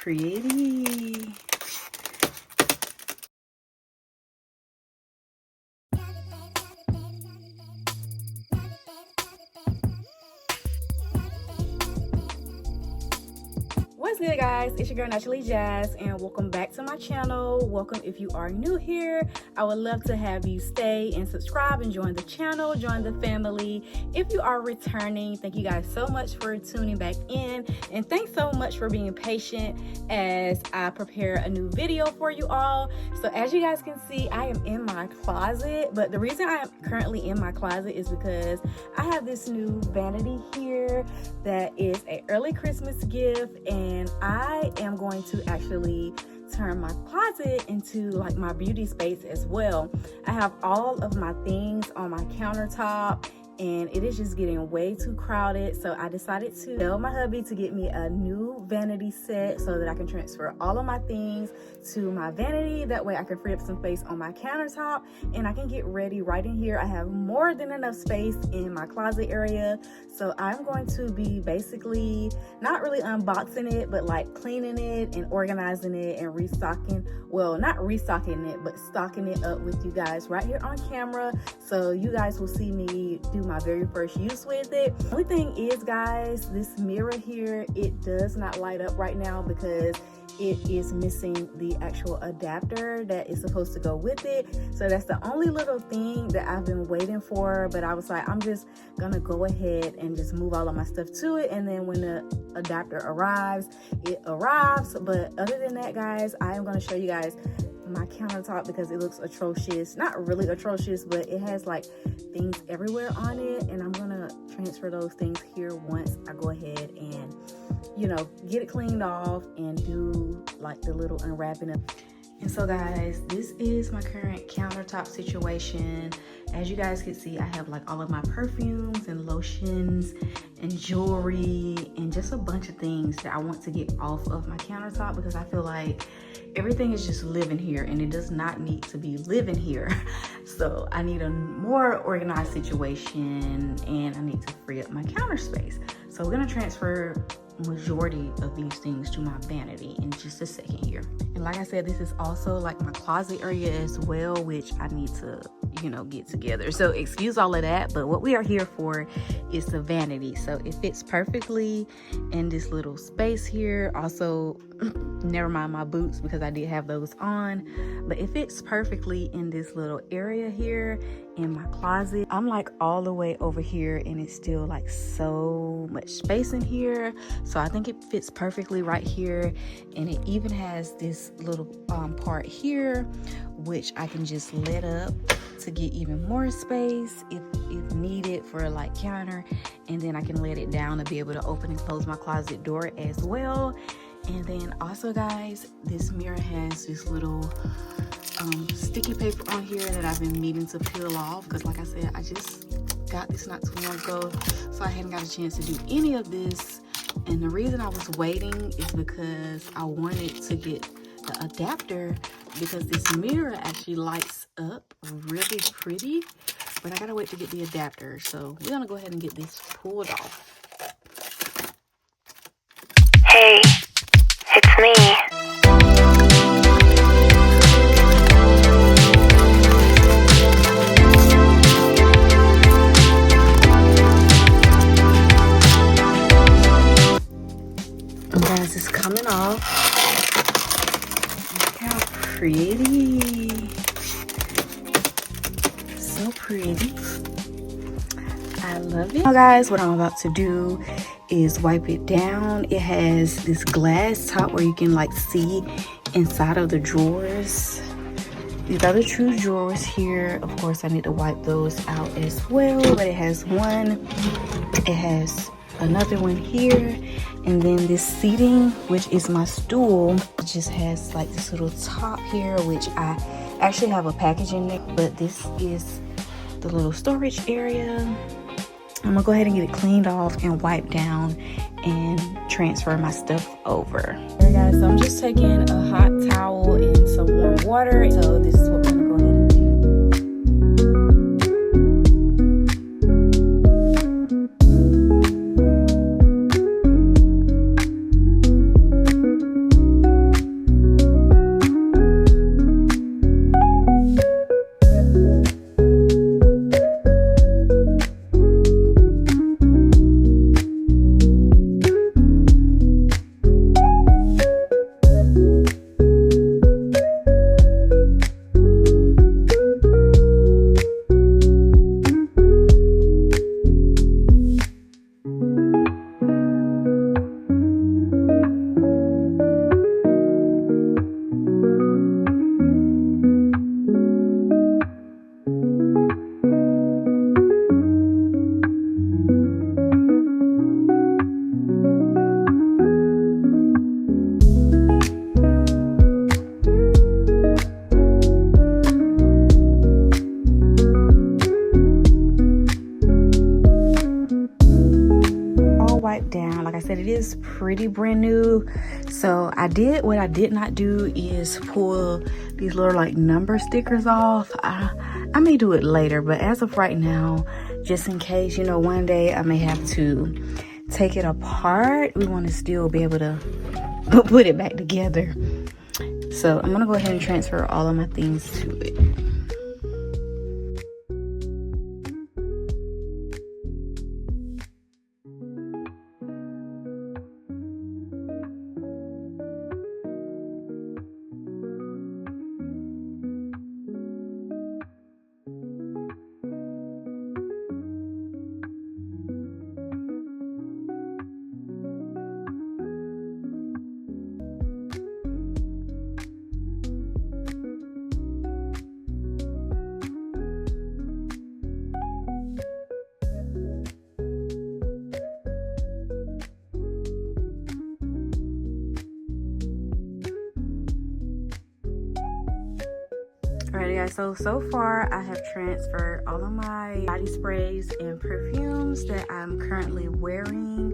pretty. What's good, guys? It's your girl Naturally Jazz, and welcome back to my channel. Welcome if you are new here. I would love to have you stay and subscribe and join the channel, join the family. If you are returning, thank you guys so much for tuning back in, and thanks so much for being patient as I prepare a new video for you all. So as you guys can see, I am in my closet, but the reason I am currently in my closet is because I have this new vanity here that is an early Christmas gift, and I am going to actually turn my closet into like my beauty space as well. I have all of my things on my countertop, and it is just getting way too crowded, so I decided to tell my hubby to get me a new vanity set so that I can transfer all of my things to my vanity. That way I can free up some space on my countertop and I can get ready right in here. I have more than enough space in my closet area, so I'm going to be basically not really unboxing it, but like cleaning it and organizing it and restocking, well, not restocking it, but stocking it up with you guys right here on camera, so you guys will see me do my very first use with it. Only thing is, guys, this mirror here, it does not light up right now because it is missing the actual adapter that is supposed to go with it. So that's the only little thing that I've been waiting for, but I was like, I'm just gonna go ahead and just move all of my stuff to it, and then when the adapter arrives, it arrives. But other than that, guys, I am gonna show you guys my countertop because it looks atrocious. Not really atrocious, but it has like things everywhere on it, and I'm gonna transfer those things here once I go ahead and, you know, get it cleaned off and do like the little unwrapping up. And so, guys, this is my current countertop situation. As you guys can see, I have like all of my perfumes and lotions and jewelry and just a bunch of things that I want to get off of my countertop because I feel like everything is just living here and it does not need to be living here. So I need a more organized situation and I need to free up my counter space. So we're gonna transfer majority of these things to my vanity in just a second here. And like I said, this is also like my closet area as well, which I need to, you know, get together. So excuse all of that, but what we are here for is the vanity. So it fits perfectly in this little space here. Also, never mind my boots because I did have those on, but it fits perfectly in this little area here in my closet. I'm like all the way over here and it's still like so much space in here, so I think it fits perfectly right here. And it even has this little part here which I can just let up to get even more space if needed for like counter, and then I can let it down to be able to open and close my closet door as well. And then also, guys, this mirror has this little sticky paper on here that I've been meaning to peel off because, like I said, I just got this not too long ago, so I hadn't got a chance to do any of this. And the reason I was waiting is because I wanted to get the adapter because this mirror actually lights up really pretty, but I gotta wait to get the adapter. So we're gonna go ahead and get this pulled off. Hey, it's me. And guys, it's coming off. Look how pretty. So pretty. I love it. Now, guys, what I'm about to do is wipe it down. It has this glass top where you can like see inside of the drawers. These are the true drawers here. Of course, I need to wipe those out as well, but it has one. It has another one here, and then this seating, which is my stool, it just has like this little top here, which I actually have a package in there, but this is the little storage area. I'm gonna go ahead and get it cleaned off and wiped down and transfer my stuff over. Alright, guys, so I'm just taking a hot towel and some warm water. So this is what we're gonna go ahead and do. it is pretty brand new. So what I did not do is pull these little like number stickers off. I may do it later, but as of right now, just in case, you know, one day I may have to take it apart, we want to still be able to put it back together. So I'm gonna go ahead and transfer all of my things to it. Alrighty guys, so far I have transferred all of my body sprays and perfumes that I'm currently wearing,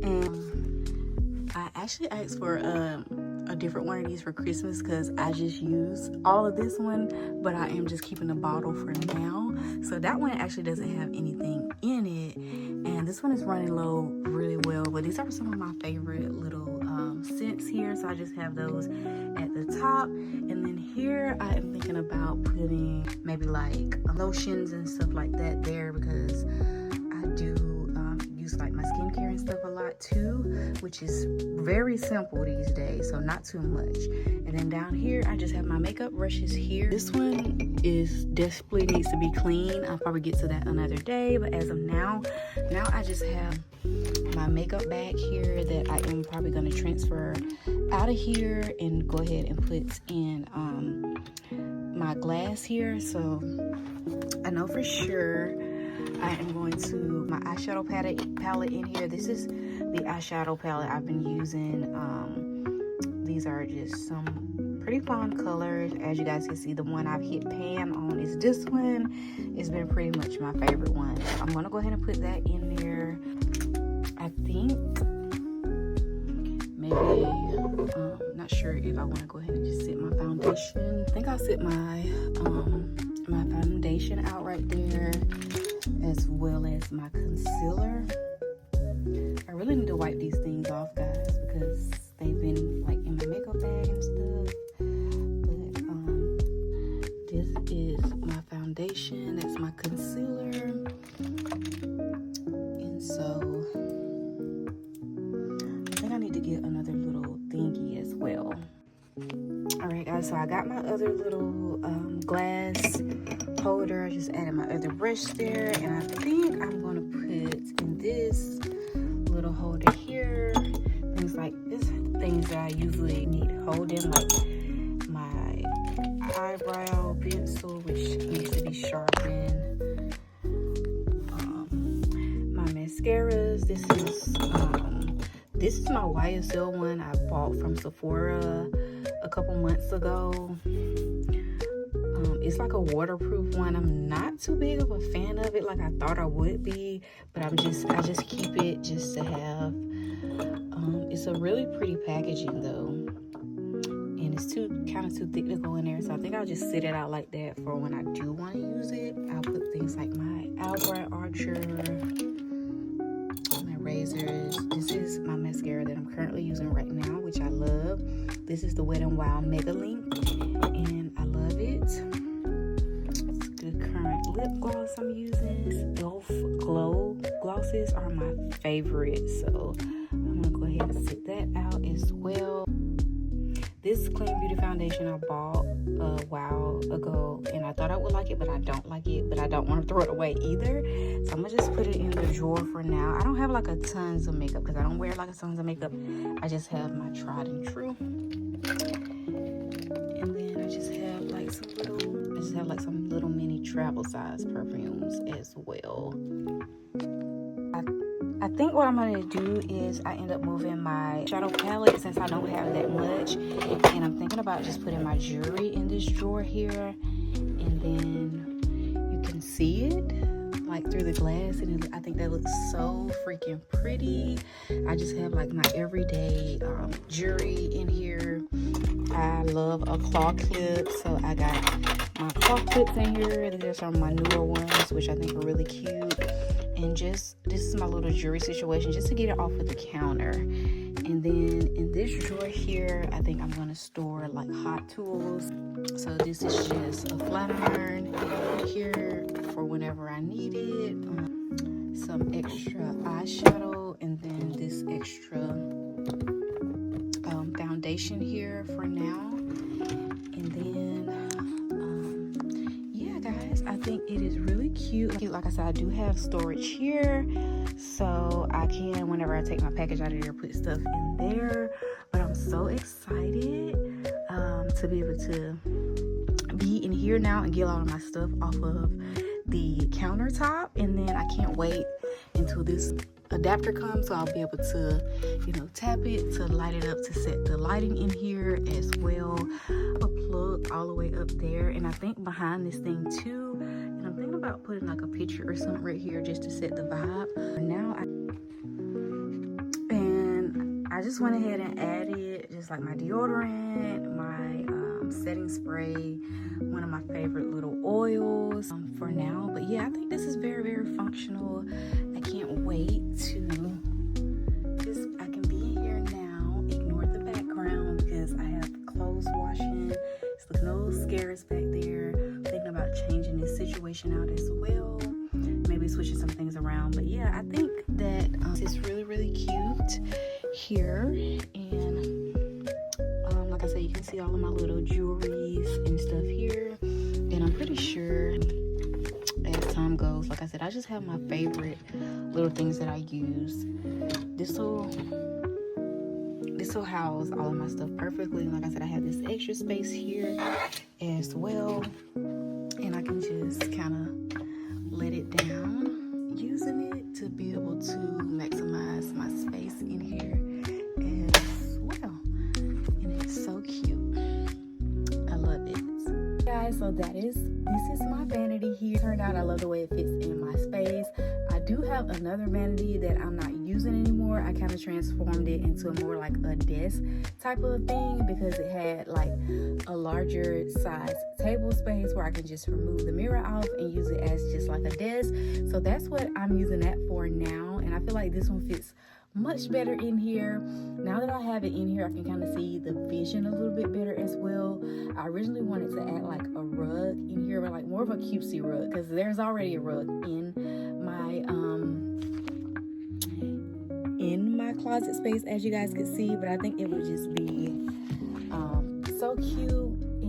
and I actually asked for a different one of these for Christmas because I just used all of this one, but I am just keeping the bottle for now. So that one actually doesn't have anything in it, and this one is running low really well, but these are some of my favorite little scents here, so I just have those at the top. And then here I am thinking about putting maybe like lotions and stuff like that there, because I do use like my skincare and stuff a lot too, which is very simple these days, so not too much. And then down here I just have my makeup brushes here. This one is desperately needs to be clean. I'll probably get to that another day, but as of now I just have my makeup bag here that I am probably going to transfer out of here and go ahead and put in my glass here. So I know for sure I am going to my eyeshadow palette in here. This is the eyeshadow palette I've been using. These are just some pretty fun colors. As you guys can see, the one I've hit pan on is this one. It's been pretty much my favorite one. So I'm going to go ahead and put that in there. I think maybe, not sure if I want to go ahead and just set my foundation. I think I'll set my my foundation out right there, as well as my concealer. I really need to wipe these things off, guys, because they've been like in my makeup bag and stuff. But this is my foundation, that's my concealer, and so I need to get another little thingy as well. All right guys, so I got my other little glass holder. I just added my other brush there, and I think I'm gonna put in this little holder here things like this, things that I usually need holding, like my eyebrow pencil, which needs to be sharpened, my mascaras. This is my YSL one I bought from Sephora a couple months ago. It's like a waterproof one. I'm not too big of a fan of it like I thought I would be, but I just keep it just to have. It's a really pretty packaging though, and it's kind of too thick to go in there, so I think I'll just sit it out like that for when I do want to use it. I'll put things like my eyebrow archer, razors. This is my mascara that I'm currently using right now, which I love. This is the Wet n Wild Mega Link, and I love it. It's the current lip gloss I'm using. Elf Glow glosses are my favorite, so I'm gonna go ahead and sit that out as well. This Clean Beauty foundation I bought a while ago, and I thought I would like it, but I don't like it, but I don't want to throw it away either. So I'm gonna just put it in the drawer for now. I don't have like a tons of makeup because I don't wear like a tons of makeup. I just have my tried and true. And then I just have like some little mini travel size perfumes as well. I think what I'm going to do is I end up moving my shadow palette since I don't have that much. And I'm thinking about just putting my jewelry in this drawer here. And then you can see it. like through the glass, and I think that looks so freaking pretty. I just have like my everyday jewelry in here. I love a claw clip, so I got my claw clips in here. These are my newer ones, which I think are really cute. And just, this is my little jewelry situation, just to get it off of the counter. And then in this drawer here, I think I'm gonna store like hot tools. So this is just a flat iron here for whenever I need it. Some extra eyeshadow, and then this extra foundation here for now. And then yeah, guys, I think it is really cute. Like I said, I do have storage here, so I can, whenever I take my package out of there, put stuff in there. But I'm so excited to be able to be in here now and get all of my stuff off of the countertop. And then I can't wait until this adapter comes, so I'll be able to, you know, tap it to light it up, to set the lighting in here as well. A plug all the way up there, and I think behind this thing too. And I'm thinking about putting like a picture or something right here just to set the vibe. Now I just went ahead and added just like my deodorant, my setting spray, one of my favorite little oils for now. But yeah, I think this is very, very functional. I can't wait to just, I can be in here now, ignore the background because I have clothes washing. It's looking a little scarce back there. I'm thinking about changing this situation out as well, maybe switching some things around. But yeah, I think that it's really, really cute here. And like I said, you can see all of my little jewelries and stuff here. And I'm pretty sure as time goes, like I said, I just have my favorite little things that I use. This will house all of my stuff perfectly. Like I said, I have this extra space here as well, and I can just kind of let it down, using it to be able to maximize my space in here as well. And it's so cute. I love it. Guys, so this is my vanity here. Turned out I love the way it fits in my space. I do have another vanity that I'm not using anymore. I kind of transformed it into a more like a desk type of thing because it had like a larger size table space where I can just remove the mirror off and use it as just like a desk. So that's what I'm using that for now, and I feel like this one fits much better in here. Now that I have it in here, I can kind of see the vision a little bit better as well. I originally wanted to add like a rug in here, but like more of a cutesy rug, because there's already a rug in my closet space, as you guys could see. But I think it would just be so cute,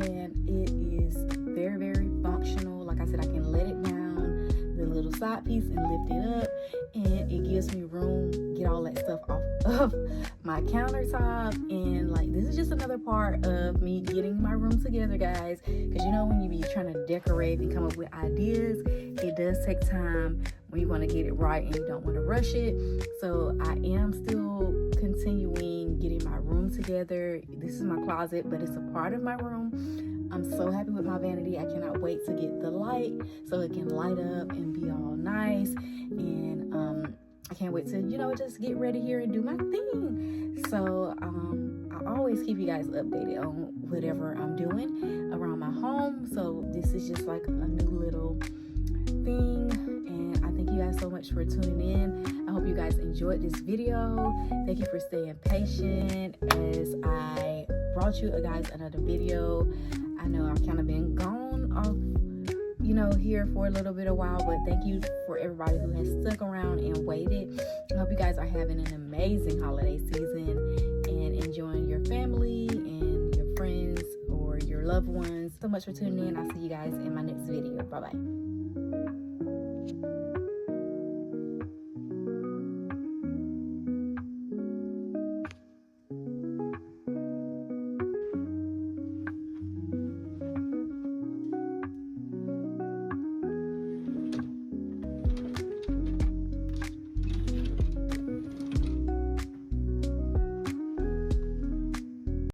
and it is very, very functional. Like I said, I can let it down the little side piece and lift it up, and it gives me room, get all that stuff off of my countertop. And like, this is just another part of me getting my room together, guys, because you know, when you be trying to decorate and come up with ideas, it does take time when you want to get it right and you don't want to rush it. So I am still continuing getting my room together. This is my closet, but it's a part of my room. I'm so happy with my vanity. I cannot wait to get the light so it can light up and be all nice. And I can't wait to, you know, just get ready here and do my thing. So I always keep you guys updated on whatever I'm doing around my home. So this is just like a new little thing. And I thank you guys so much for tuning in. I hope you guys enjoyed this video. Thank you for staying patient as I brought you guys another video. I know I've kind of been gone off, you know, here for a little bit of while, but thank you for everybody who has stuck around and waited. I hope you guys are having an amazing holiday season and enjoying your family and your friends or your loved ones. So much for tuning in. I'll see you guys in my next video. Bye bye.